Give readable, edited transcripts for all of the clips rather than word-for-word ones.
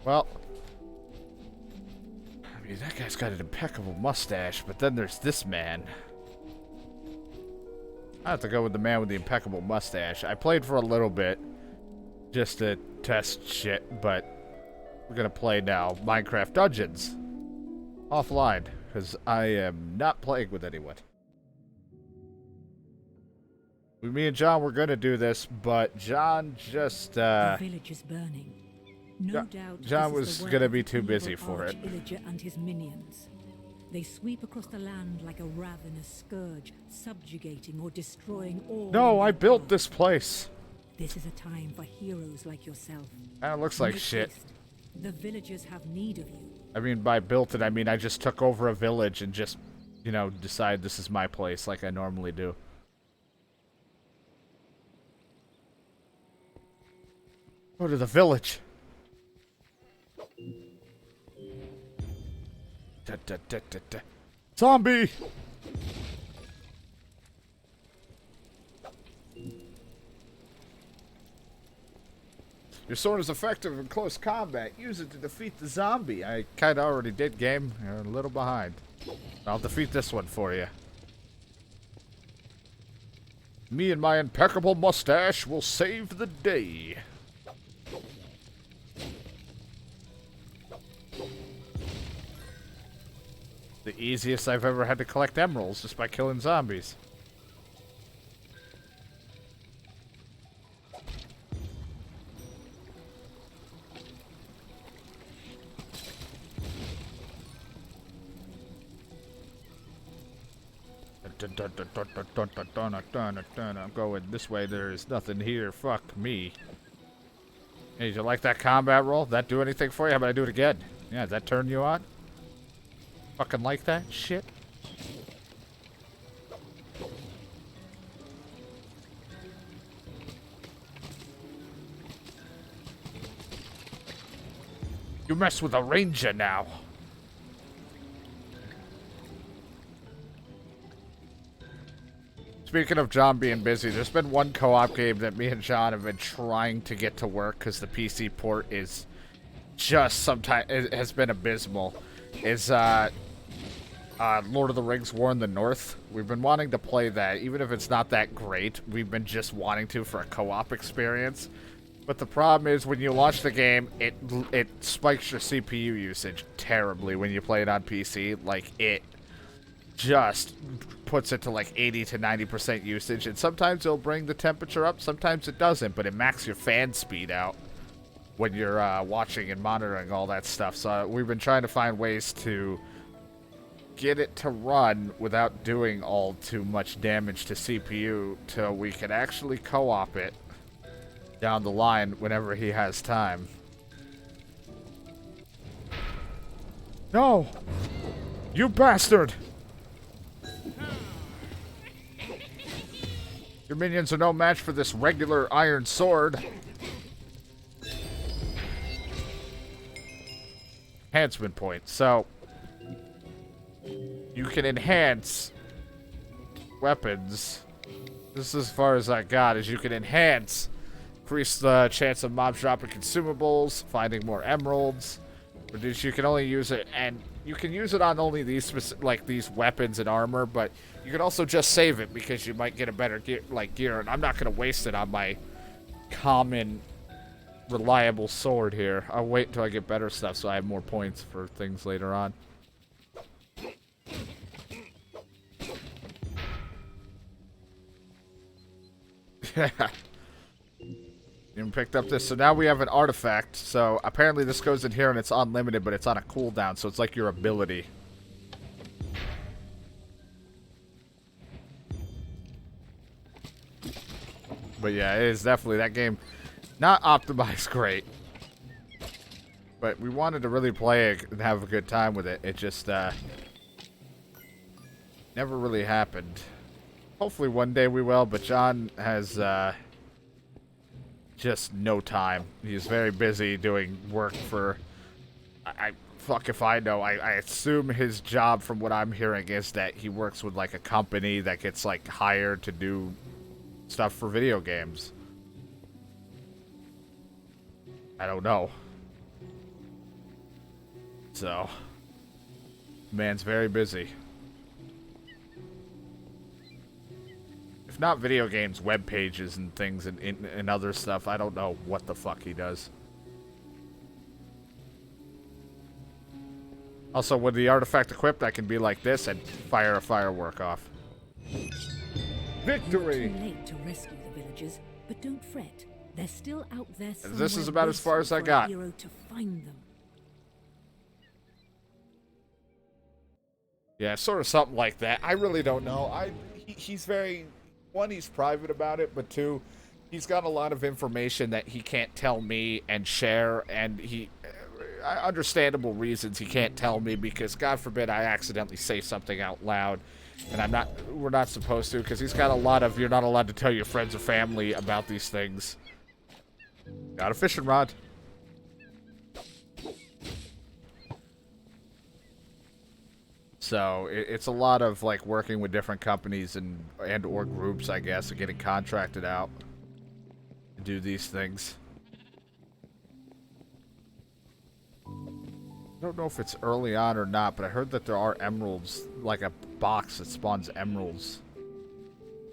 Well, I mean, that guy's got an impeccable mustache, but then there's this man. I have to go with the man with the impeccable mustache. I played for a little bit just to test shit, but we're gonna play now Minecraft Dungeons offline because I am not playing with anyone. Me and John were gonna do this, but John just The village is burning. No doubt John this is was the work gonna of be the too busy evil for it. Arch-Illager and his minions. They sweep across the land like a ravenous scourge, subjugating or destroying all. No, in I their built path. this place. This is a time for heroes like yourself. And it looks like Make shit. haste. The villagers have need of you. I mean, by built it, I mean I just took over a village and just, you know, decided this is my place like I normally do. Go to the village. Da, da, da, da, da. Zombie! Your sword is effective in close combat. Use it to defeat the zombie. I kinda already did, game. You're a little behind. I'll defeat this one for you. Me and my impeccable mustache will save the day. The easiest I've ever had to collect emeralds just by killing zombies. I'm going this way. There is nothing here. Fuck me. Hey, did you like that combat roll? That do anything for you? How about I do it again? Yeah, does that turn you on? Fucking like that shit? You mess with a ranger now. Speaking of John being busy, there's been one co-op game that me and John have been trying to get to work because the PC port is just sometimes it has been abysmal. Is Lord of the Rings War in the North. We've been wanting to play that, even if it's not that great. We've been just wanting to for a co-op experience. But the problem is when you launch the game, it spikes your CPU usage terribly when you play it on PC. Like, it just puts it to like 80 to 90% usage, and sometimes it'll bring the temperature up, sometimes it doesn't, but it maxes your fan speed out when you're watching and monitoring all that stuff. So we've been trying to find ways to get it to run without doing all too much damage to CPU till we can actually co-op it down the line whenever he has time. No! You bastard! Your minions are no match for this regular iron sword. Enhancement point. So, you can enhance weapons. This is as far as I got, is you can enhance. Increase the chance of mobs dropping consumables, finding more emeralds. Reduce, you can only use it, and you can use it on only these like these weapons and armor, but you can also just save it because you might get a better gear, and I'm not going to waste it on my common reliable sword here. I'll wait until I get better stuff so I have more points for things later on. Yeah. You picked up this, so now we have an artifact. So apparently this goes in here and it's unlimited, but it's on a cooldown, so it's like your ability. But yeah, it is definitely that game. Not optimized great, but we wanted to really play it and have a good time with it. It just never really happened. Hopefully one day we will, but John has just no time. He's very busy doing work for, fuck if I know. I assume his job, from what I'm hearing, is that he works with like a company that gets like hired to do stuff for video games. I don't know. So, man's very busy. If not video games, web pages and things and other stuff, I don't know what the fuck he does. Also, with the artifact equipped, I can be like this and fire a firework off. Victory! You're too late to rescue the villagers, but don't fret. They're still out there somewhere. This is about as far as I waiting for got. a hero to find them. Yeah, sort of something like that. I really don't know. He's very... One, he's private about it, but two, he's got a lot of information that he can't tell me and share, and understandable reasons he can't tell me because, God forbid, I accidentally say something out loud, and we're not supposed to, because he's got a lot of, you're not allowed to tell your friends or family about these things. Got a fishing rod. So it's a lot of like working with different companies and or groups, I guess, and getting contracted out to do these things. I don't know if it's early on or not, but I heard that there are emeralds, like a box that spawns emeralds.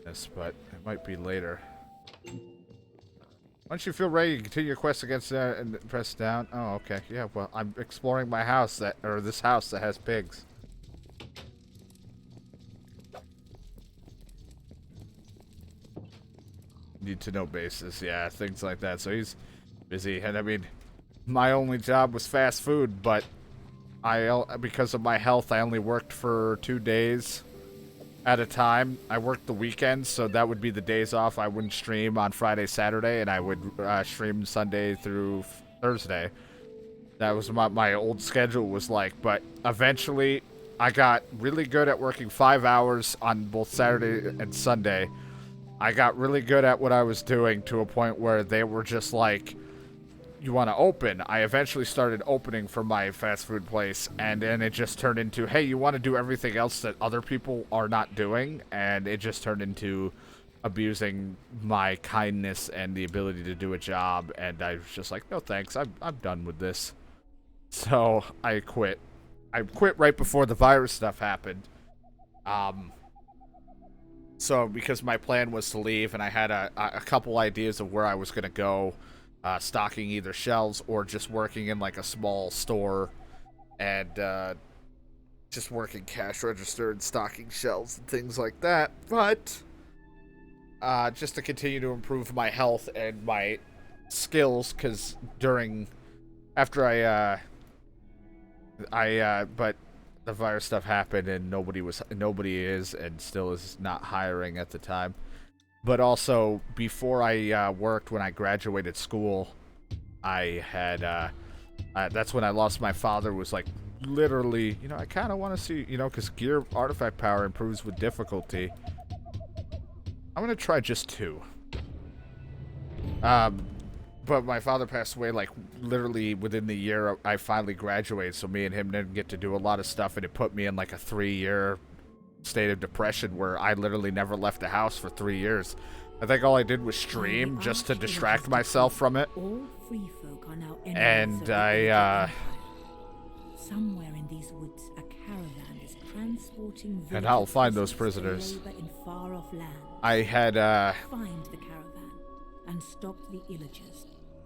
Yes, but it might be later. Once you feel ready, you continue your quest against and press down. Oh, okay. Yeah, well, I'm exploring my house this house that has pigs. Need to know basis, yeah, things like that. So he's busy, and I mean, my only job was fast food, but because of my health, I only worked for 2 days at a time. I worked the weekends, so that would be the days off. I wouldn't stream on Friday, Saturday, and I would stream Sunday through Thursday. That was my old schedule was like, but eventually I got really good at working 5 hours on both Saturday and Sunday. I got really good at what I was doing to a point where they were just like, you want to open? I eventually started opening for my fast food place, and then it just turned into, hey, you want to do everything else that other people are not doing? And it just turned into abusing my kindness and the ability to do a job, and I was just like, no thanks, I'm done with this. So I quit. I quit right before the virus stuff happened. So, because my plan was to leave, and I had a couple ideas of where I was going to go, stocking either shelves or just working in, like, a small store, and just working cash register and stocking shelves and things like that. But, just to continue to improve my health and my skills, because after but the virus stuff happened, and nobody is and still is not hiring at the time. But also, before I worked, when I graduated school, I had that's when I lost my father. Was like literally, I kind of want to see, because gear artifact power improves with difficulty. I'm gonna try just 2. But my father passed away, like, literally within the year I finally graduated, so me and him didn't get to do a lot of stuff, and it put me in, like, a 3-year state of depression where I literally never left the house for 3 years. I think all I did was stream just to distract myself from it. All free folk are now And somewhere in these woods, a caravan is transporting and I'll find those prisoners. In far-off land. I had, Find the caravan and stop the illagers.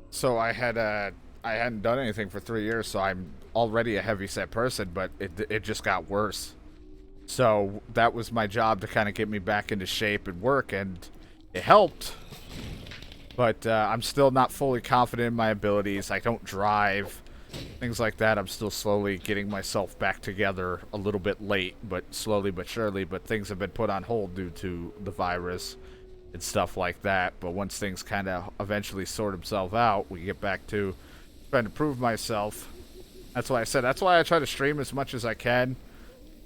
So I hadn't done anything for 3 years, so I'm already a heavy-set person, but it just got worse. So that was my job to kind of get me back into shape and work, and it helped. But I'm still not fully confident in my abilities. I don't drive, things like that. I'm still slowly getting myself back together, a little bit late, but slowly but surely. But things have been put on hold due to the virus and stuff like that. But once things kind of eventually sort themselves out, we get back to trying to prove myself. That's why I said, that's why I try to stream as much as I can.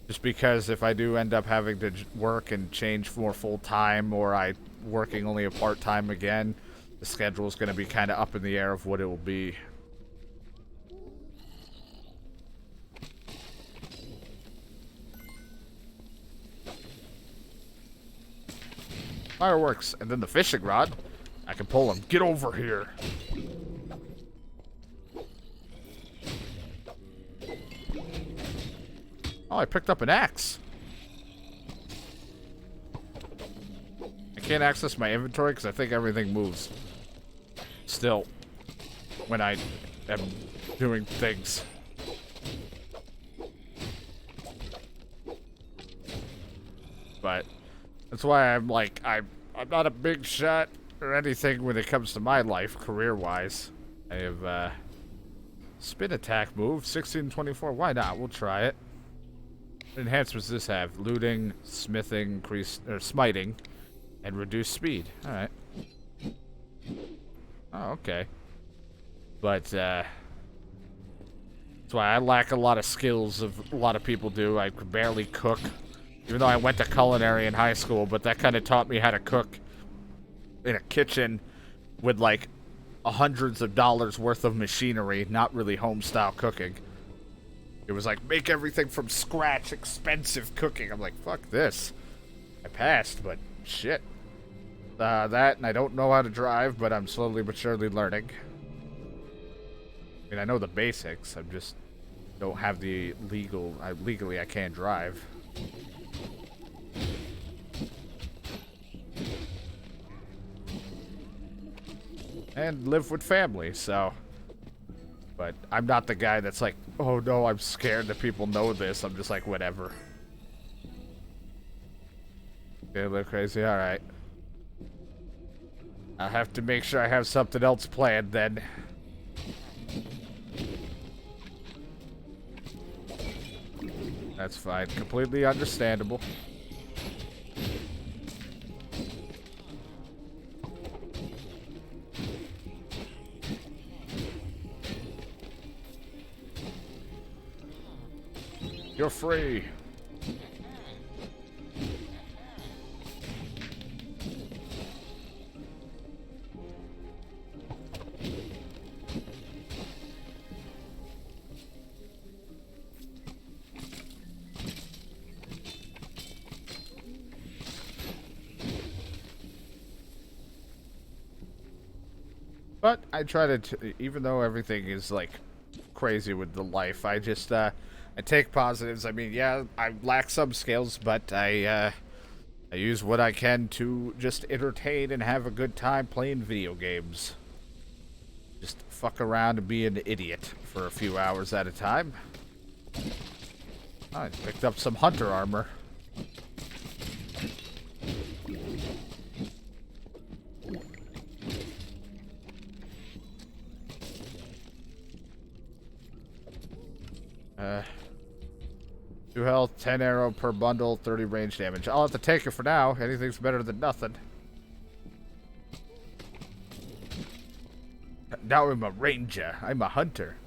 Just because if I do end up having to work and change more full-time, or I working only a part-time again, the schedule is going to be kind of up in the air of what it will be. Fireworks, and then the fishing rod. I can pull him. Get over here. Oh, I picked up an axe. I can't access my inventory because I think everything moves still when I am doing things. But that's why I'm like, I'm not a big shot or anything when it comes to my life, career-wise. I have spin attack move, 1624. Why not? We'll try it. What enhancements does this have? Looting, smithing, increase or smiting, and reduce speed. All right. Oh, okay. But that's why I lack a lot of skills of a lot of people do. I could barely cook. Even though I went to culinary in high school, but that kind of taught me how to cook in a kitchen with like hundreds of dollars worth of machinery, not really home-style cooking. It was like, make everything from scratch, expensive cooking. I'm like, fuck this. I passed, but shit. That, and I don't know how to drive, but I'm slowly but surely learning. I mean, I know the basics. I just don't have the legally I can't drive. And live with family, so. But I'm not the guy that's like, oh no, I'm scared that people know this. I'm just like, whatever. They look crazy, alright. I have to make sure I have something else planned then. That's fine, completely understandable. You're free. But I try to, even though everything is like crazy with the life, I just, I take positives. I mean, yeah, I lack some skills, but I use what I can to just entertain and have a good time playing video games. Just fuck around and be an idiot for a few hours at a time. I picked up some hunter armor. Uh... 2 health, 10 arrow per bundle, 30 range damage. I'll have to take it for now. Anything's better than nothing. Now I'm a ranger. I'm a hunter.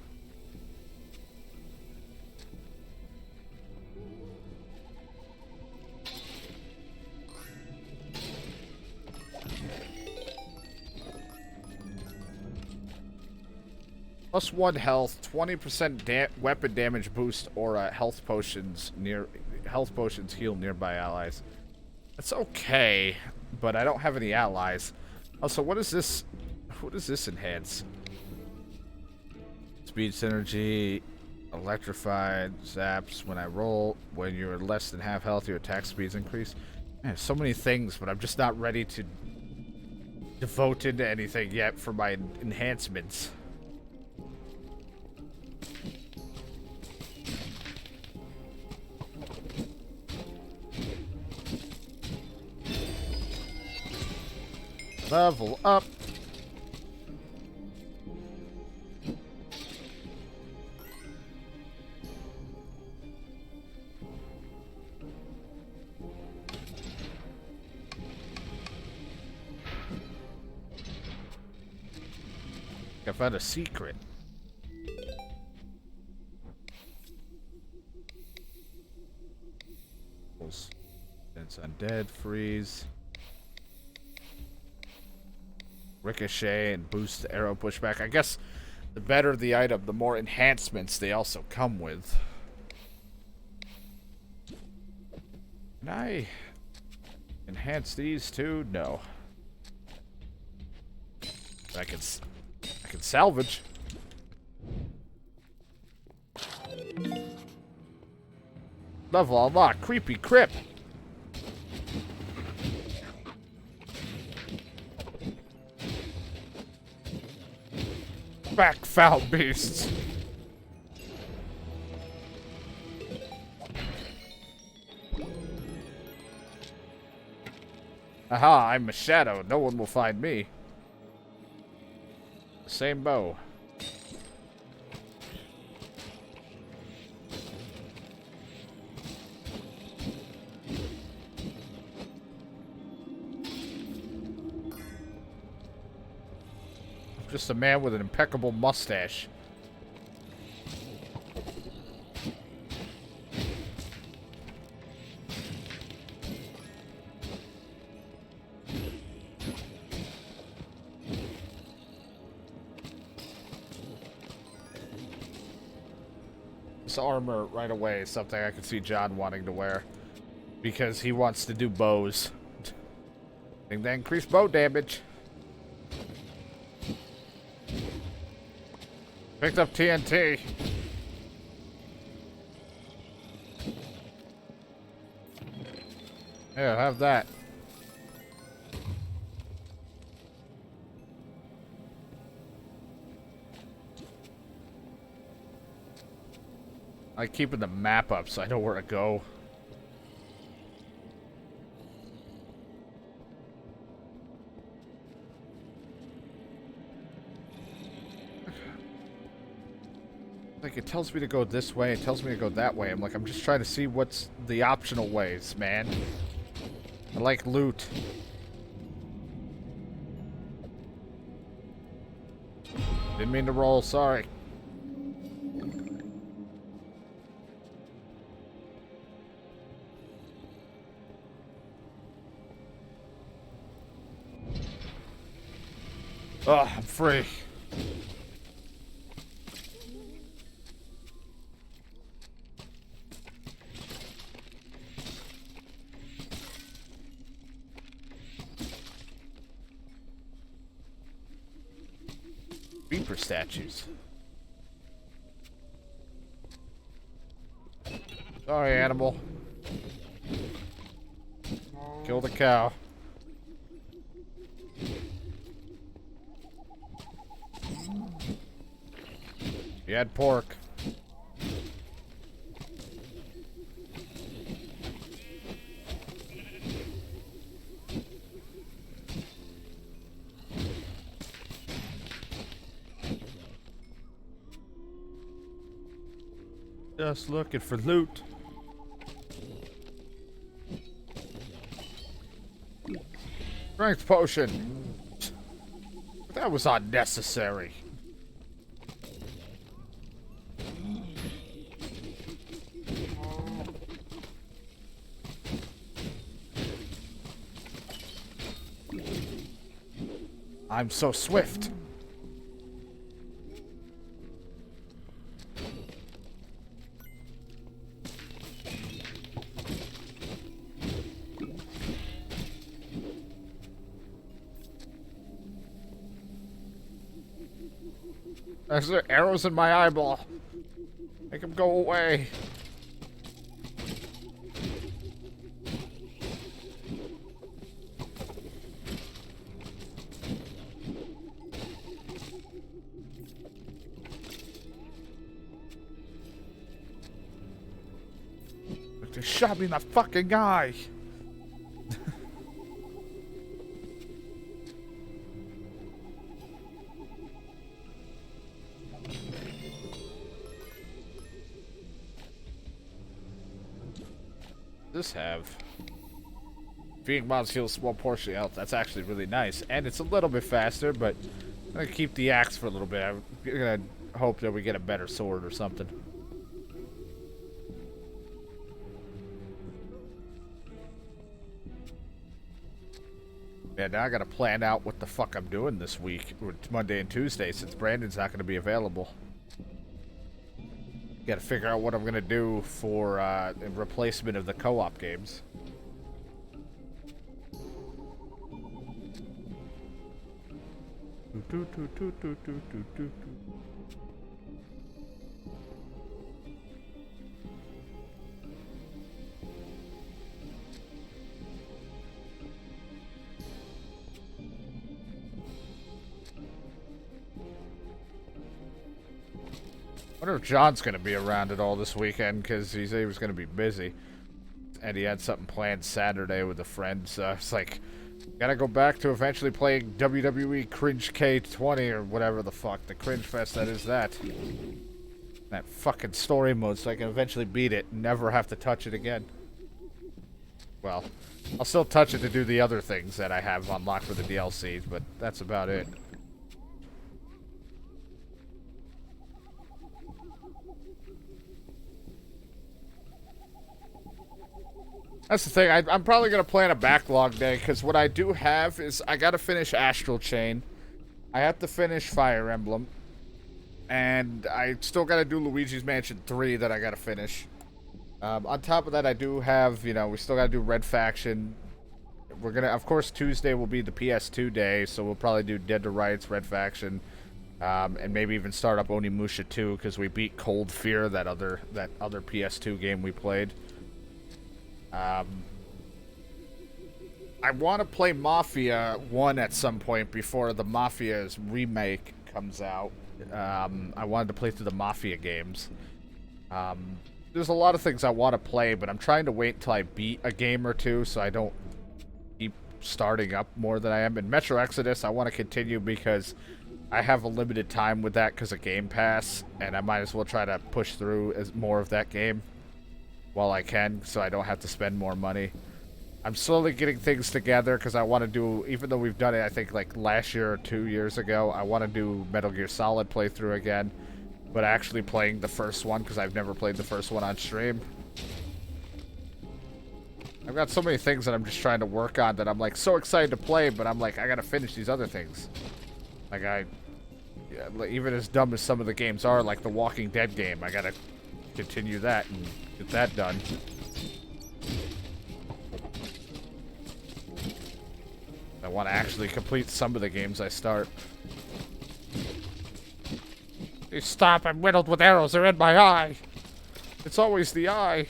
Plus 1 health, 20% weapon damage boost, or health potions heal nearby allies. That's okay, but I don't have any allies. Also, what is this? What does this enhance? Speed synergy, electrified, zaps when I roll. When you're less than half health, your attack speeds increase. Man, so many things, but I'm just not ready to devote into anything yet for my enhancements. Level up. I found a secret. It's undead, freeze. Ricochet and boost arrow pushback. I guess the better the item, the more enhancements they also come with. Can I enhance these too? No. I can salvage. Level unlocked. Creepy Crypt. Back foul beasts. Aha, I'm a shadow. No one will find me. Same bow. Just a man with an impeccable mustache. This armor right away is something I can see John wanting to wear. Because he wants to do bows. Think they increase bow damage. Picked up TNT. Yeah, have that. I like keeping the map up so I know where to go. Like, it tells me to go this way, it tells me to go that way. I'm like, I'm just trying to see what's the optional ways, man. I like loot. Didn't mean to roll, sorry. Oh, I'm free. Reaper statues. Sorry, animal. Kill the cow. You had pork. Just looking for loot. Strength potion. That was unnecessary. I'm so swift. There's arrows in my eyeball. Make them go away. They shot me in the fucking eye. This have feeding mobs heals a small portion of health. That's actually really nice, and it's a little bit faster. But I'm gonna keep the axe for a little bit. I'm gonna hope that we get a better sword or something. Yeah, now I gotta plan out what the fuck I'm doing this week, or Monday and Tuesday, since Brandon's not gonna be available. Gotta figure out what I'm gonna do for in replacement of the co-op games. Wonder if John's gonna be around at all this weekend, because he said he was gonna be busy. And he had something planned Saturday with a friend, so it's like, gotta go back to eventually playing WWE Cringe K20 or whatever the fuck, the Cringe Fest that is that. That fucking story mode so I can eventually beat it and never have to touch it again. Well, I'll still touch it to do the other things that I have unlocked for the DLCs, but that's about it. That's the thing, I'm probably going to plan a backlog day, because what I do have is I got to finish Astral Chain. I have to finish Fire Emblem. And I still got to do Luigi's Mansion 3 that I got to finish. On top of that, I do have, you know, we still got to do Red Faction. We're going to, of course, Tuesday will be the PS2 day, so we'll probably do Dead to Rights, Red Faction, and maybe even start up Onimusha 2, because we beat Cold Fear, that other PS2 game we played. I want to play Mafia 1 at some point before the Mafia's remake comes out. I wanted to play through the Mafia games. There's a lot of things I want to play, but I'm trying to wait until I beat a game or two so I don't keep starting up more than I am. In Metro Exodus, I want to continue because I have a limited time with that because of Game Pass, and I might as well try to push through as more of that game while I can so I don't have to spend more money. I'm slowly getting things together because I want to do, even though we've done it I think like last year or 2 years ago, I want to do Metal Gear Solid playthrough again, but actually playing the first one because I've never played the first one on stream. I've got so many things that I'm just trying to work on that I'm like so excited to play, but I'm like, I gotta finish these other things. Like even as dumb as some of the games are, like the Walking Dead game, I gotta continue that and get that done. I want to actually complete some of the games I start. Hey, stop, I'm riddled with arrows, they're in my eye. It's always the eye.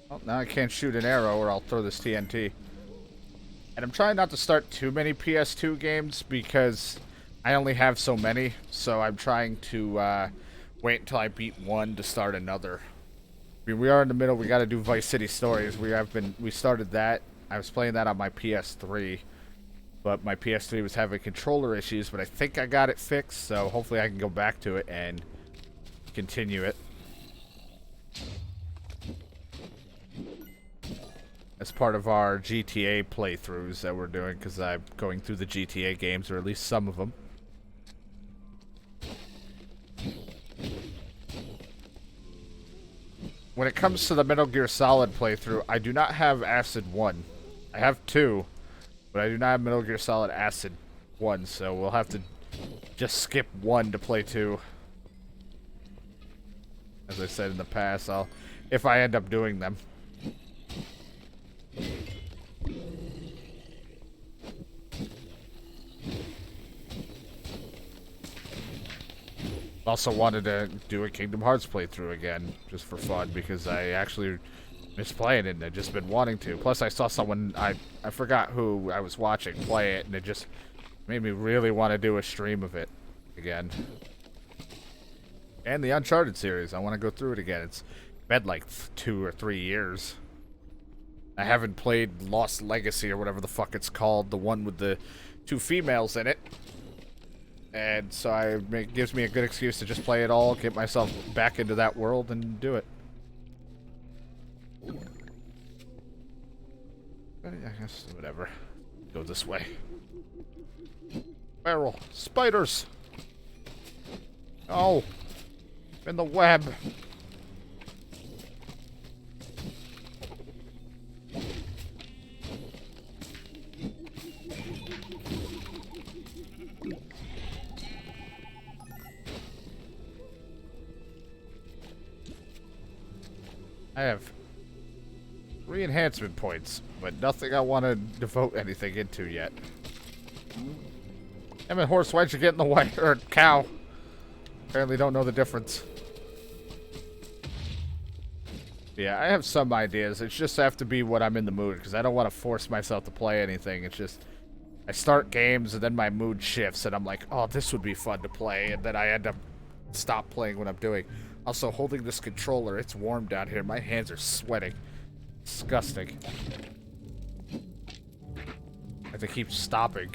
Well, now I can't shoot an arrow or I'll throw this TNT. And I'm trying not to start too many PS2 games because I only have so many, so I'm trying to wait until I beat one to start another. I mean, we are in the middle. We got to do Vice City Stories. We started that. I was playing that on my PS3, but my PS3 was having controller issues. But I think I got it fixed, so hopefully I can go back to it and continue it. As part of our GTA playthroughs that we're doing, because I'm going through the GTA games, or at least some of them. When it comes to the Metal Gear Solid playthrough, I do not have Acid 1. I have 2, but I do not have Metal Gear Solid Acid 1, so we'll have to just skip 1 to play 2. As I said in the past, if I end up doing them. Also wanted to do a Kingdom Hearts playthrough again, just for fun, because I actually miss playing it and I've just been wanting to. Plus I saw someone, I forgot who I was watching play it, and it just made me really want to do a stream of it again. And the Uncharted series, I want to go through it again. It's been like 2 or 3 years. I haven't played Lost Legacy or whatever the fuck it's called, the one with the 2 females in it. And so it gives me a good excuse to just play it all, get myself back into that world, and do it. I guess, whatever. Go this way. Barrel. Spiders! Oh! In the web! I have 3 enhancement points, but nothing I want to devote anything into yet. Damn it, horse, why'd you get in the way? Or cow. Apparently don't know the difference. Yeah, I have some ideas. It just have to be what I'm in the mood, because I don't want to force myself to play anything. It's just, I start games and then my mood shifts and I'm like, oh, this would be fun to play, and then I end up stop playing what I'm doing. Also, holding this controller, it's warm down here. My hands are sweating. Disgusting. I have to keep stopping.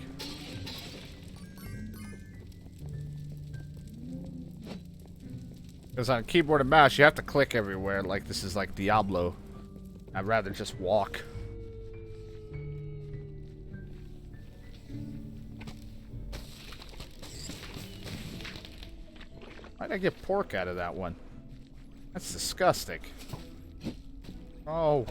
Because on keyboard and mouse, you have to click everywhere, like this is like Diablo. I'd rather just walk. Why'd I get pork out of that one? That's disgusting. Oh.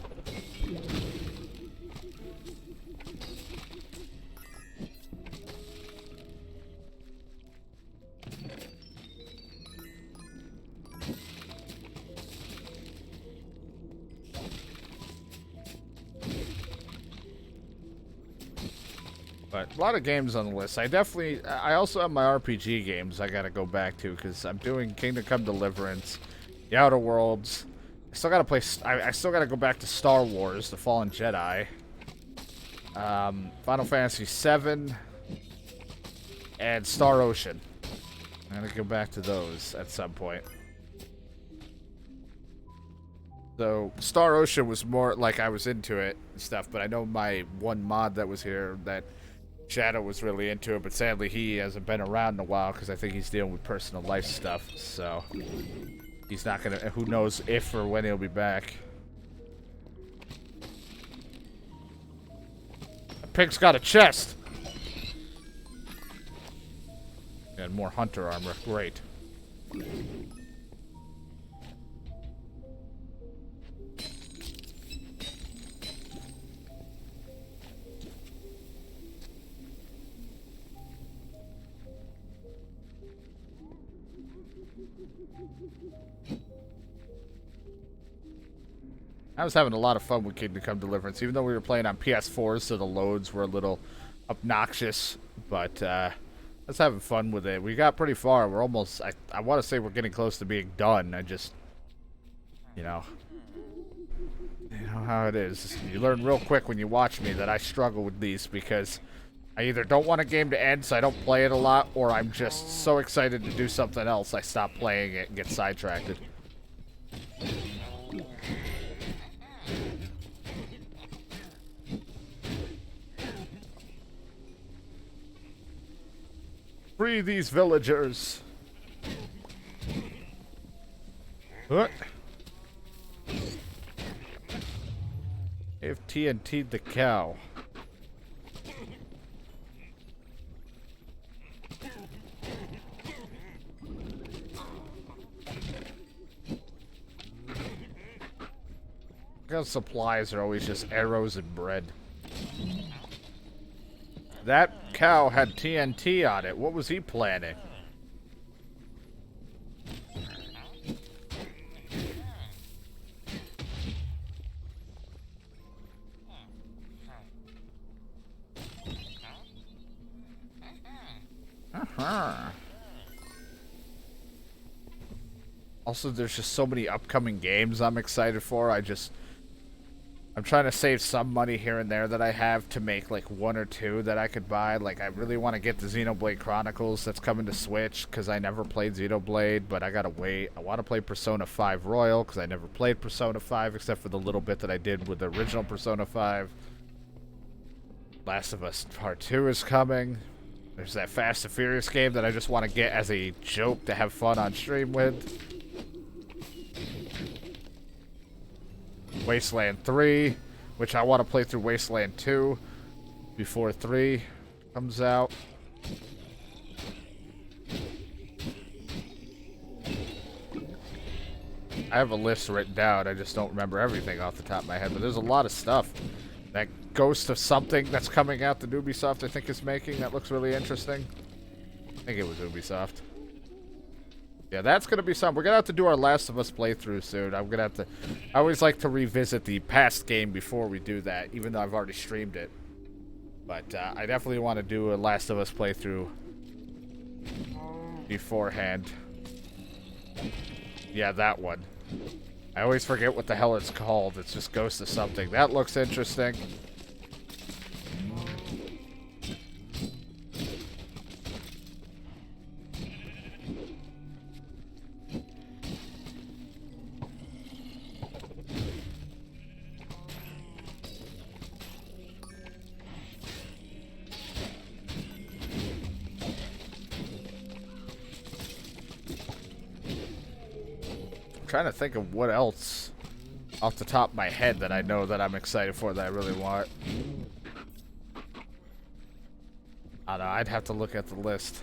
But a lot of games on the list. I also have my RPG games I gotta go back to, because I'm doing Kingdom Come Deliverance, The Outer Worlds. I still gotta play, I still gotta go back to Star Wars, The Fallen Jedi, Final Fantasy VII, and Star Ocean. I'm gonna go back to those at some point. So, Star Ocean was more like I was into it and stuff, but I know my one mod that was here, that Shadow was really into it, but sadly he hasn't been around in a while because I think he's dealing with personal life stuff, so he's not gonna, who knows if or when he'll be back. That pig's got a chest! And more hunter armor, great. I was having a lot of fun with Kingdom Come Deliverance, even though we were playing on PS4s, so the loads were a little obnoxious, but I was having fun with it. We got pretty far. We're almost, I want to say we're getting close to being done. I just, you know how it is. You learn real quick when you watch me that I struggle with these, because I either don't want a game to end, so I don't play it a lot, or I'm just so excited to do something else, I stop playing it and get sidetracked. Free these villagers. What? If TNT'd the cow. Because supplies are always just arrows and bread. That cow had TNT on it. What was he planning? Also, there's just so many upcoming games I'm excited for. I'm trying to save some money here and there that I have to make like one or two that I could buy. Like, I really want to get the Xenoblade Chronicles that's coming to Switch, because I never played Xenoblade, but I gotta wait. I want to play Persona 5 Royal, because I never played Persona 5 except for the little bit that I did with the original Persona 5. Last of Us Part 2 is coming. There's that Fast and Furious game that I just want to get as a joke to have fun on stream with. Wasteland 3, which I want to play through Wasteland 2 before 3 comes out. I have a list written down, I just don't remember everything off the top of my head, but there's a lot of stuff. That Ghost of Something that's coming out that Ubisoft I think is making, that looks really interesting. I think it was Ubisoft. Yeah, that's going to be something. We're going to have to do our Last of Us playthrough soon. I'm going to have to... I always like to revisit the past game before we do that, even though I've already streamed it. But I definitely want to do a Last of Us playthrough beforehand. Yeah, that one. I always forget what the hell it's called. It's just Ghost of something. That looks interesting. Trying to think of what else off the top of my head that I know that I'm excited for that I really want. I don't know, I'd have to look at the list.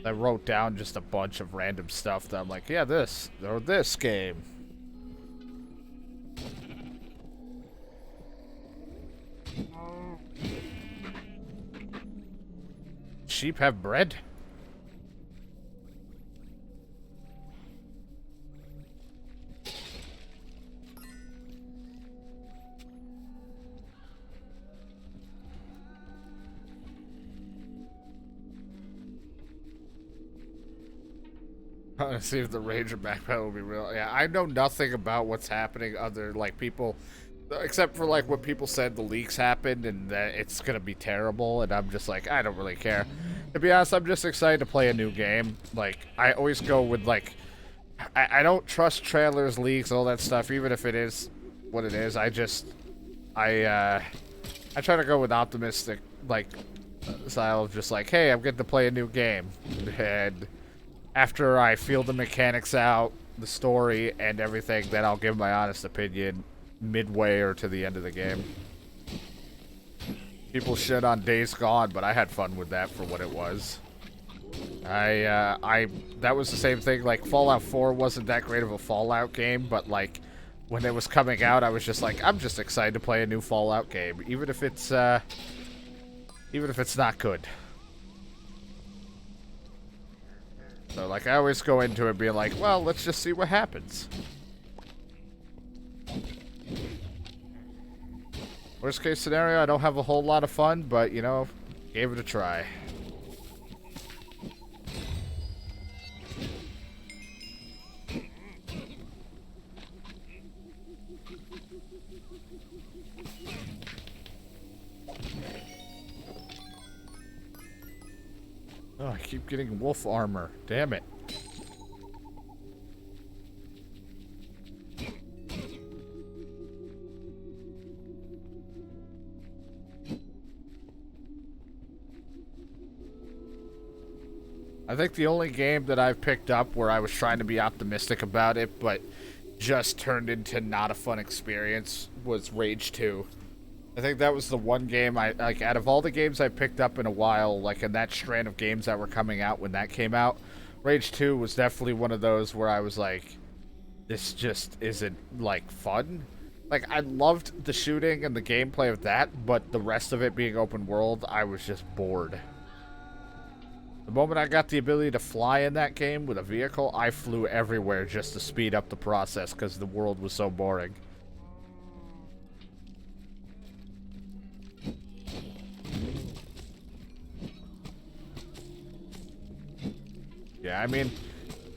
I wrote down just a bunch of random stuff that I'm like, yeah, this, or this game. Sheep have bread? I want to see if the Ranger backpedal will be real. Yeah, I know nothing about what's happening other, like, people, except for, like, what people said the leaks happened and that it's going to be terrible, and I'm just like, I don't really care. To be honest, I'm just excited to play a new game. Like, I always go with, like, I don't trust trailers, leaks, all that stuff, even if it is what it is. I try to go with optimistic, like, style of just like, hey, I'm getting to play a new game. And after I feel the mechanics out, the story, and everything, then I'll give my honest opinion midway or to the end of the game. People shit on Days Gone, but I had fun with that for what it was. That was the same thing, like, Fallout 4 wasn't that great of a Fallout game, but, like, when it was coming out, I was just like, I'm just excited to play a new Fallout game, even if it's not good. So, like, I always go into it being like, well, let's just see what happens. Worst case scenario, I don't have a whole lot of fun, but, you know, gave it a try. Oh, I keep getting wolf armor. Damn it. I think the only game that I've picked up where I was trying to be optimistic about it, but just turned into not a fun experience was Rage 2. I think that was the one game like, out of all the games I picked up in a while, like, in that strand of games that were coming out when that came out, Rage 2 was definitely one of those where I was like, this just isn't, like, fun. Like, I loved the shooting and the gameplay of that, but the rest of it being open world, I was just bored. The moment I got the ability to fly in that game with a vehicle, I flew everywhere just to speed up the process because the world was so boring. Yeah, I mean,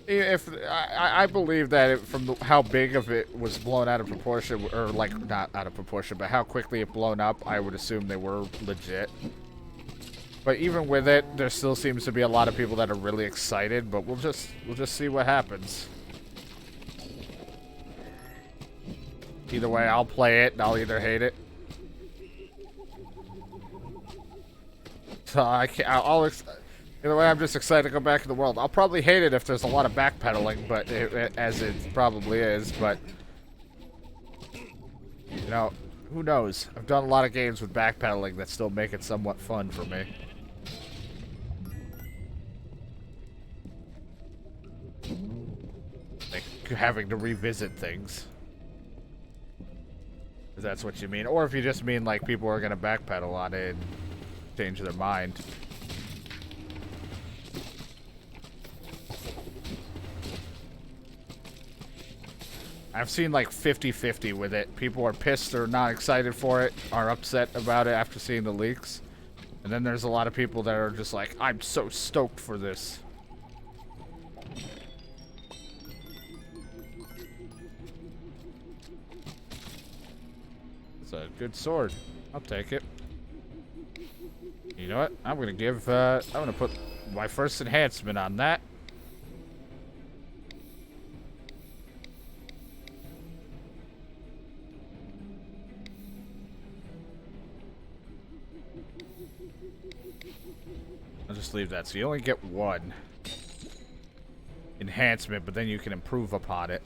if I believe that from how big of it was blown out of proportion, or like not out of proportion, but how quickly it blown up, I would assume they were legit. But even with it, there still seems to be a lot of people that are really excited. But we'll just see what happens. Either way, I'll play it, and I'll either hate it. So either way, I'm just excited to go back in the world. I'll probably hate it if there's a lot of backpedaling, but as it probably is. But you know, who knows? I've done a lot of games with backpedaling that still make it somewhat fun for me. Like having to revisit things. If that's what you mean. Or if you just mean like people are gonna backpedal on it and change their mind. I've seen like 50-50 with it. People are pissed or not excited for it, are upset about it after seeing the leaks. And then there's a lot of people that are just like, I'm so stoked for this. It's a good sword. I'll take it. You know what? I'm gonna put my first enhancement on that. I'll just leave that. So you only get one enhancement, but then you can improve upon it.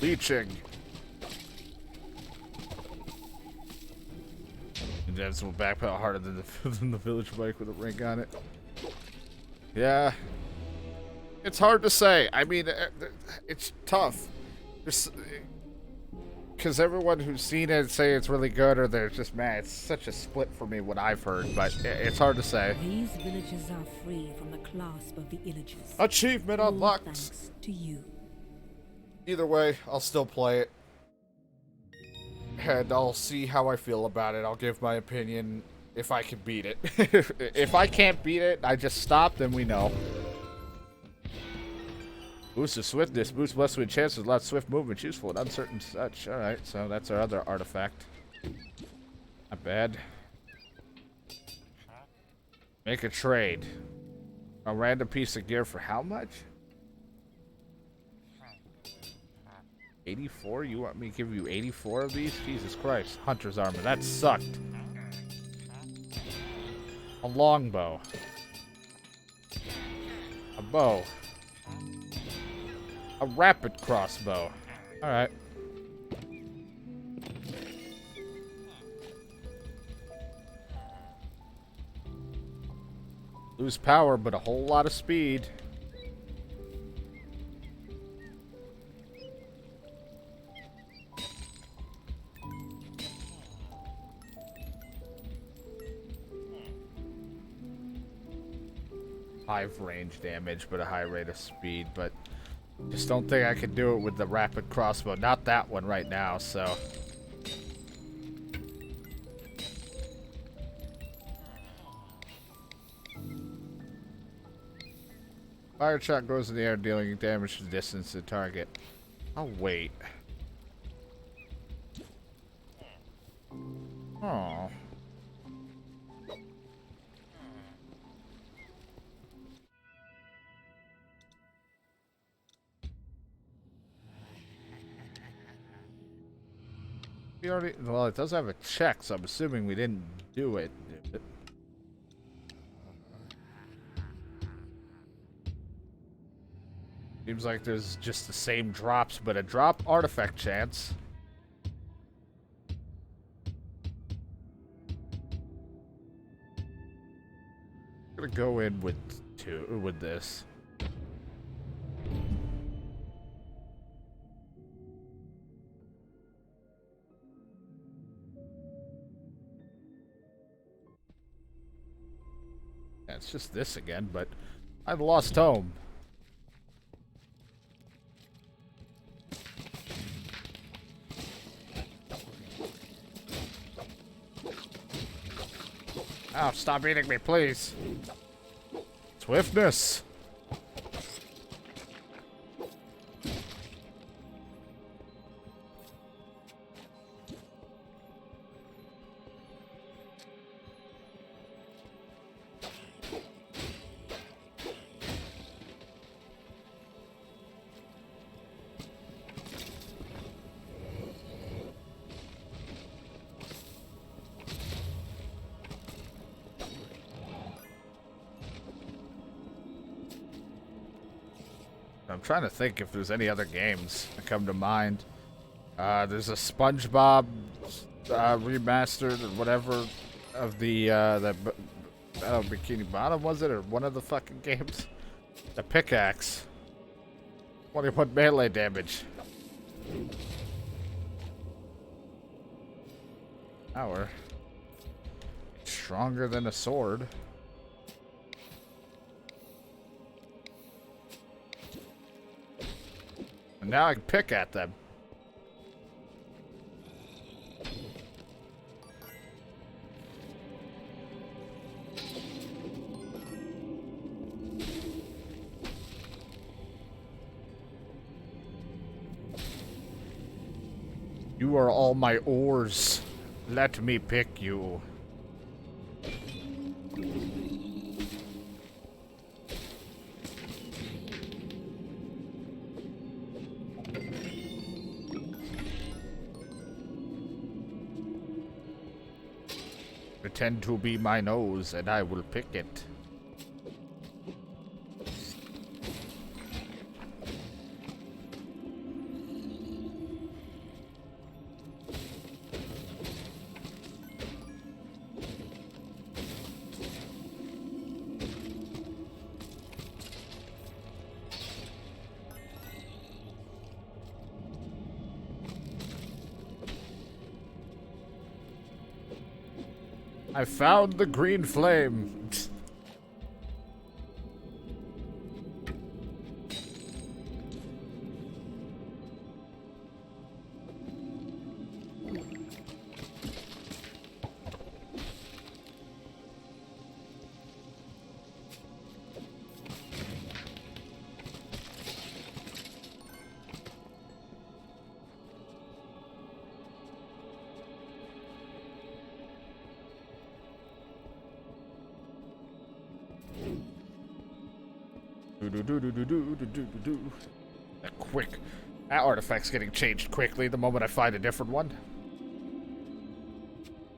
Leeching. Invincible backpedal harder than than the village bike with a ring on it. Yeah. It's hard to say. I mean, it's tough. Because everyone who's seen it say it's really good or they're just mad. It's such a split for me what I've heard, but it's hard to say. These villages are free from the clasp of the Illagers. Achievement All unlocked. thanks to you. Either way, I'll still play it. And I'll see how I feel about it. I'll give my opinion if I can beat it. If I can't beat it, I just stop, then we know. Boost of swiftness. Boost blessed with chances. A lot of swift movement. Useful and uncertain such. Alright, so that's our other artifact. Not bad. Make a trade. A random piece of gear for how much? 84? You want me to give you 84 of these? Jesus Christ. Hunter's armor. That sucked. A longbow. A bow. A rapid crossbow. Alright. Lose power, but a whole lot of speed. High range damage, but a high rate of speed, but just don't think I can do it with the rapid crossbow. Not that one right now, so. Fire shot goes in the air, dealing damage to distance to the target. I'll wait. Oh. We already, well, it does have a check, so I'm assuming we didn't do it. Seems like there's just the same drops, but a drop artifact chance. I'm gonna go in with this. Yeah, it's just this again, but I've lost home. Oh, stop eating me, please. Swiftness. I'm trying to think if there's any other games that come to mind. There's a SpongeBob remastered or whatever of the Bikini Bottom, was it, or one of the fucking games? The pickaxe. 21 melee damage. Power. Stronger than a sword. And now I can pick at them. You are all my oars. Let me pick you. Pretend to be my nose, and I will pick it. I found the green flame. That quick. That artifact's getting changed quickly the moment I find a different one.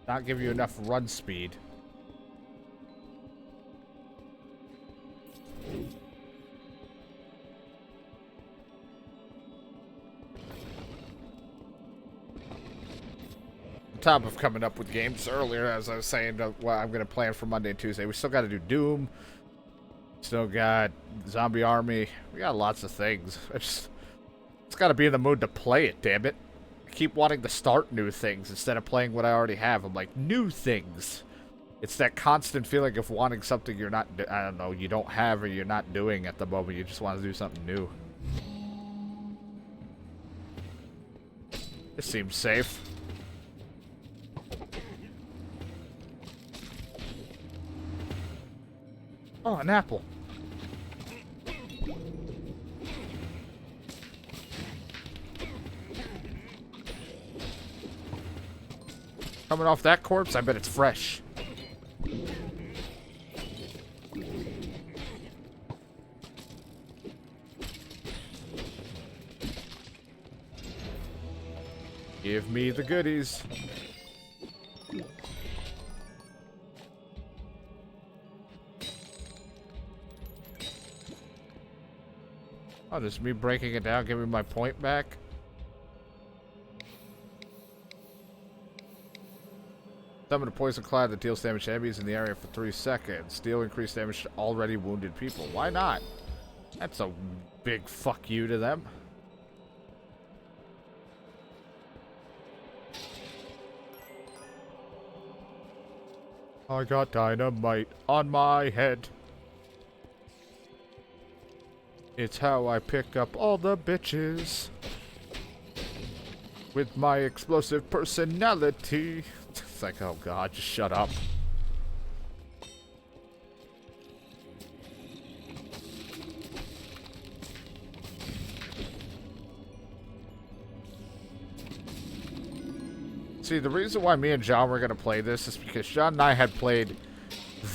Not give you enough run speed. On top of coming up with games earlier, as I was saying, what I'm going to plan for Monday and Tuesday. We still got to do Doom. Still got Zombie Army. We got lots of things. It's got to be in the mood to play it, damn it. I keep wanting to start new things instead of playing what I already have. I'm like, new things. It's that constant feeling of wanting something you're not, I don't know, you don't have or you're not doing at the moment. You just want to do something new. This seems safe. Oh, an apple. Coming off that corpse, I bet it's fresh. Give me the goodies. Oh, just me breaking it down, give me my point back. Summon a poison cloud that deals damage to enemies in the area for 3 seconds. Deal increased damage to already wounded people. Why not? That's a big fuck you to them. I got dynamite on my head. It's how I pick up all the bitches. With my explosive personality. It's like, oh god, just shut up. See, the reason why me and John were going to play this is because John and I had played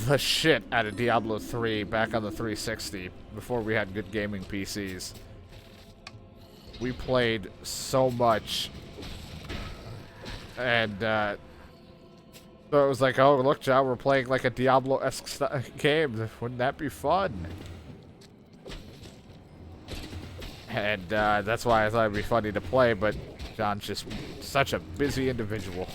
the shit out of Diablo 3 back on the 360 before we had good gaming PCs. We played so much. And, so it was like, oh, look, John, we're playing like a Diablo-esque game. Wouldn't that be fun? And, that's why I thought it'd be funny to play, but John's just such a busy individual.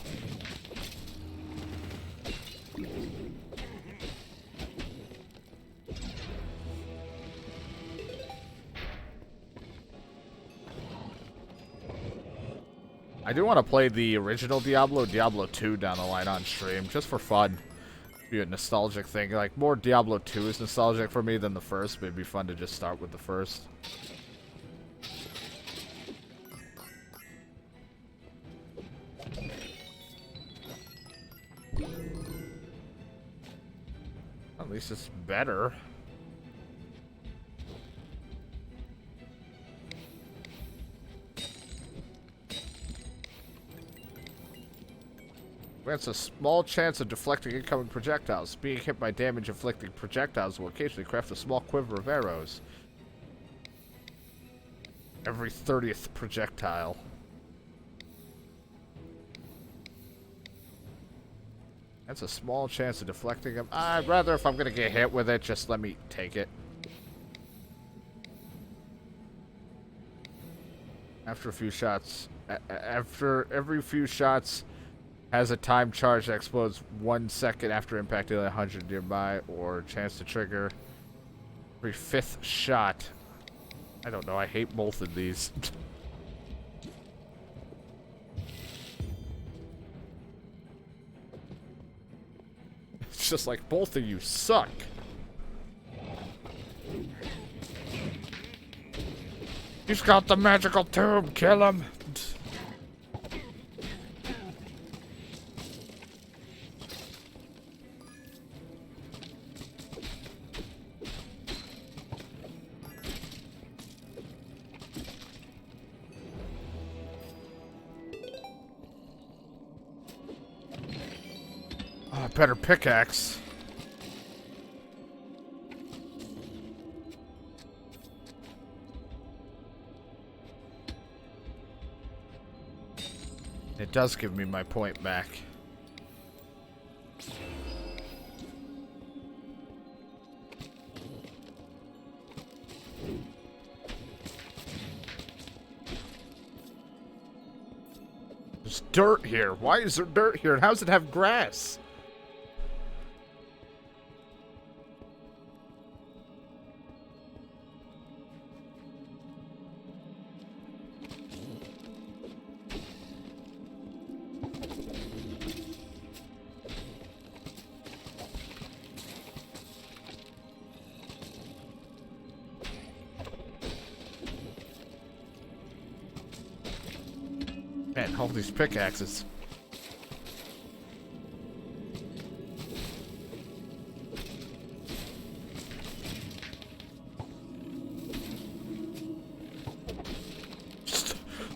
I do want to play the original Diablo, Diablo 2 down the line on stream, just for fun. Be a nostalgic thing. Like, more Diablo 2 is nostalgic for me than the first, but it'd be fun to just start with the first. At least it's better. Grants a small chance of deflecting incoming projectiles. Being hit by damage-inflicting projectiles will occasionally craft a small quiver of arrows. Every 30th projectile. That's a small chance of deflecting them. I'd rather, if I'm going to get hit with it, just let me take it. After a few shots, after every few shots, has a time charge that explodes 1 second after impacting 100 nearby, or chance to trigger every 5th shot. I don't know, I hate both of these. It's just like, both of you suck. He's got the magical tube, kill him! Oh, better pickaxe. It does give me my point back. There's dirt here. Why is there dirt here? And how does it have grass? Man, all these pickaxes.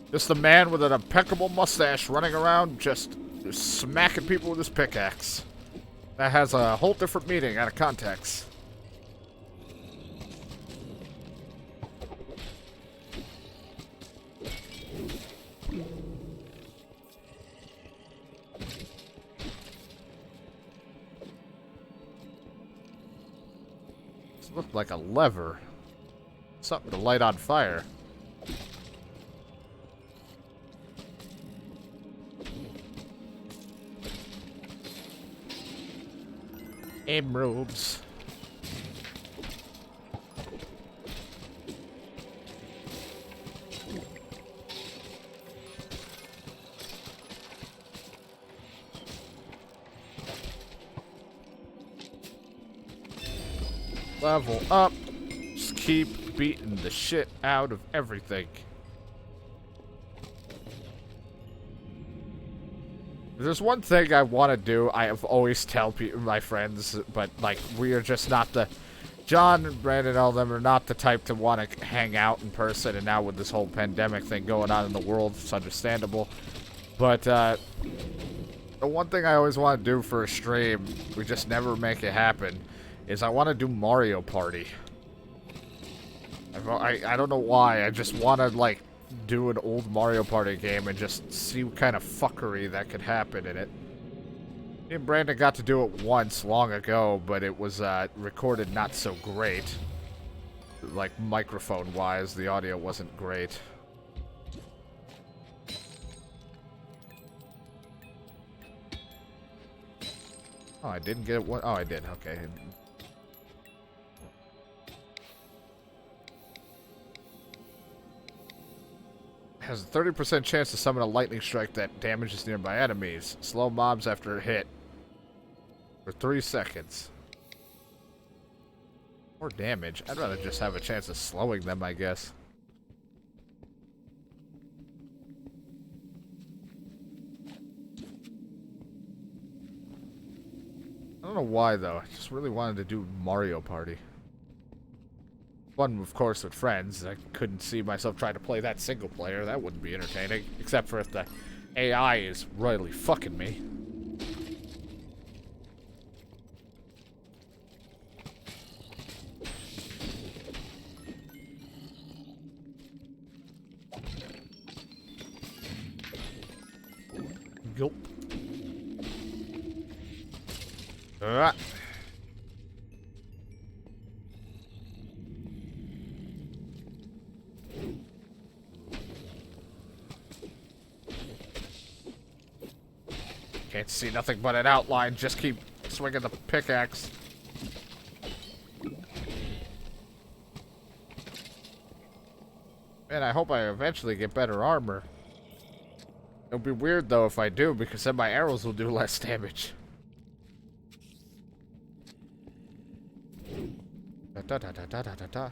Just the man with an impeccable mustache running around just smacking people with his pickaxe. That has a whole different meaning out of context. This looked like a lever. Something to light on fire. Emeralds. Level up. Just keep beating the shit out of everything. There's one thing I want to do. I have always tell my friends, but like we are just not the John and Brandon, all of them are not the type to want to hang out in person. And now with this whole pandemic thing going on in the world, it's understandable. But the one thing I always want to do for a stream, we just never make it happen, is I want to do Mario Party. I don't know why. I just want to like do an old Mario Party game and just see what kind of fuckery that could happen in it. Me and Brandon got to do it once long ago, but it was recorded not so great. Like microphone-wise, the audio wasn't great. Oh, I didn't get it. Oh, I did. Okay. Has a 30% chance to summon a lightning strike that damages nearby enemies. Slow mobs after a hit. For 3 seconds. More damage. I'd rather just have a chance of slowing them, I guess. I don't know why, though. I just really wanted to do Mario Party. Fun, of course, with friends. I couldn't see myself trying to play that single player. That wouldn't be entertaining. Except for if the AI is royally fucking me. Yup. Ah. Can't see nothing but an outline. Just keep swinging the pickaxe. Man, I hope I eventually get better armor. It'll be weird though if I do, because then my arrows will do less damage. Da da da da da da da.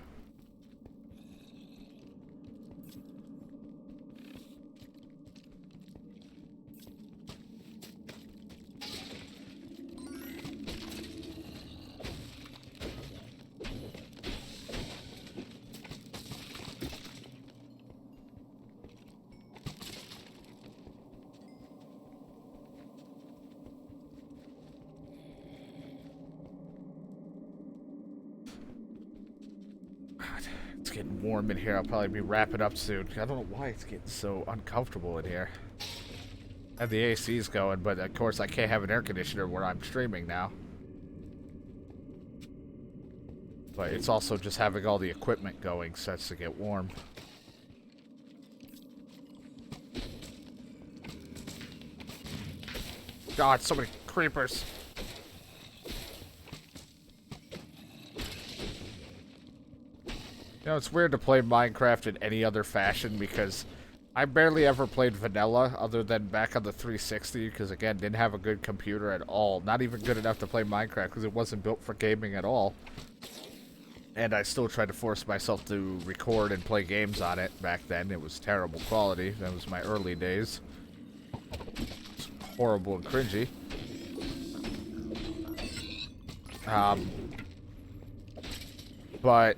It's getting warm in here. I'll probably be wrapping up soon. I don't know why it's getting so uncomfortable in here. I have the AC's going, but of course I can't have an air conditioner where I'm streaming now. But it's also just having all the equipment going starts to get warm. God, so many creepers. You know, it's weird to play Minecraft in any other fashion because I barely ever played vanilla other than back on the 360 because, again, didn't have a good computer at all. Not even good enough to play Minecraft because it wasn't built for gaming at all. And I still tried to force myself to record and play games on it back then. It was terrible quality. That was my early days. It's horrible and cringy. But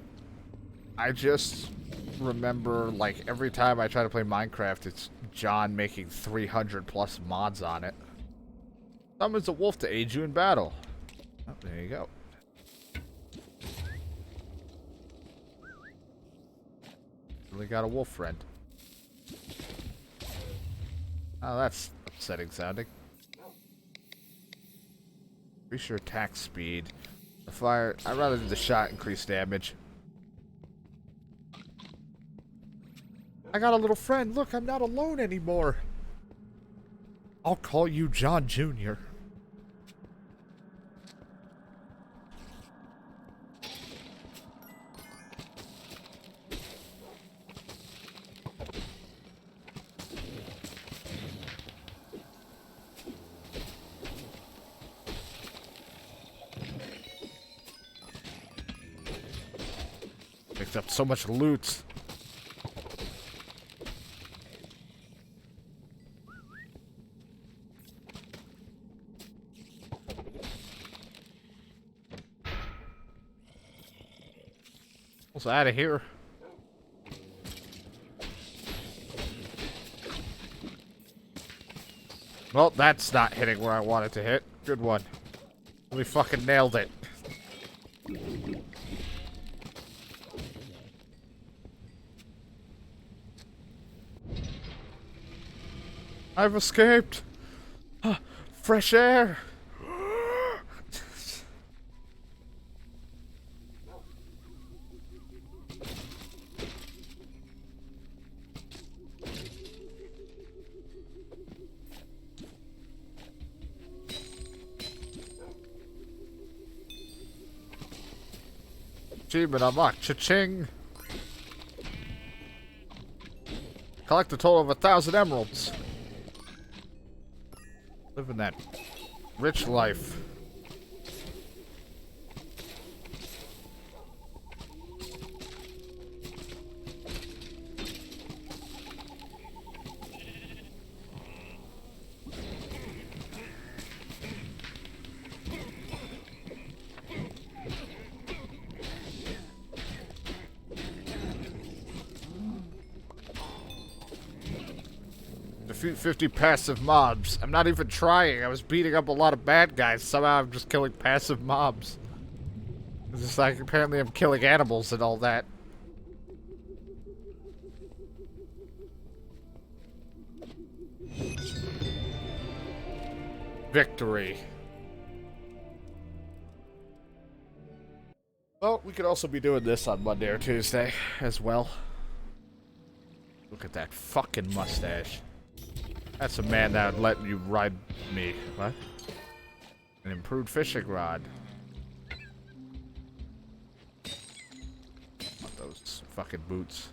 I just remember, like, every time I try to play Minecraft, it's John making 300 plus mods on it. Summons a wolf to aid you in battle. Oh, there you go. Really got a wolf friend. Oh, that's upsetting sounding. Increase your attack speed. The fire. I'd rather do the shot increase damage. I got a little friend. Look, I'm not alone anymore. I'll call you John Jr. Picked up so much loot. What's out of here? Well, that's not hitting where I wanted to hit. Good one. We fucking nailed it. I've escaped. Fresh air. Achievement unlocked. Cha-ching. Collect a total of 1,000 emeralds. Living that rich life. Defeat 50 passive mobs. I'm not even trying. I was beating up a lot of bad guys. Somehow I'm just killing passive mobs. It's just like, apparently I'm killing animals and all that. Victory. Well, we could also be doing this on Monday or Tuesday as well. Look at that fucking mustache. That's a man that would let you ride me. What? An improved fishing rod. Want those fucking boots.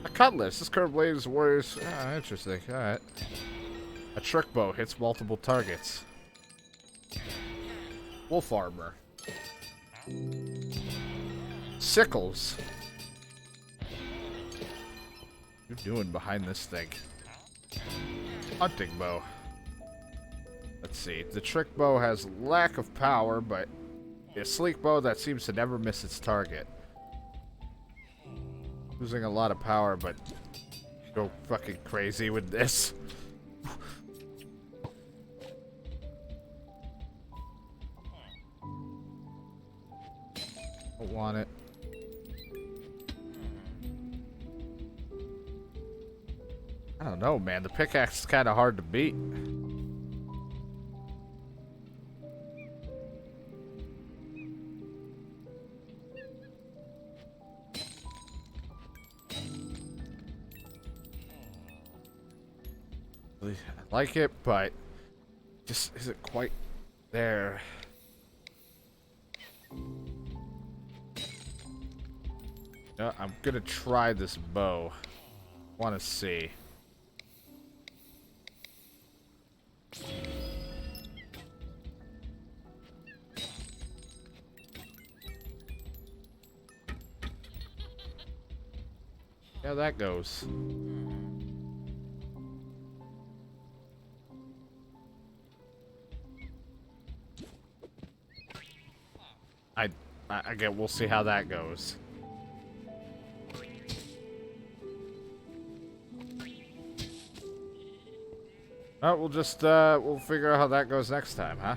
A cutlass. This curved blade is warriors. Ah, interesting. Alright. A trick bow hits multiple targets. Wolf armor. Sickles. What are you doing behind this thing? Hunting bow. Let's see. The trick bow has lack of power, but a sleek bow that seems to never miss its target. Losing a lot of power, but go fucking crazy with this. Don't want it. I don't know, man. The pickaxe is kind of hard to beat. I like it, but just isn't quite there. No, I'm gonna try this bow. Want to see. Yeah, that goes. I get. We'll see how that goes. Oh, we'll just we'll figure out how that goes next time, huh?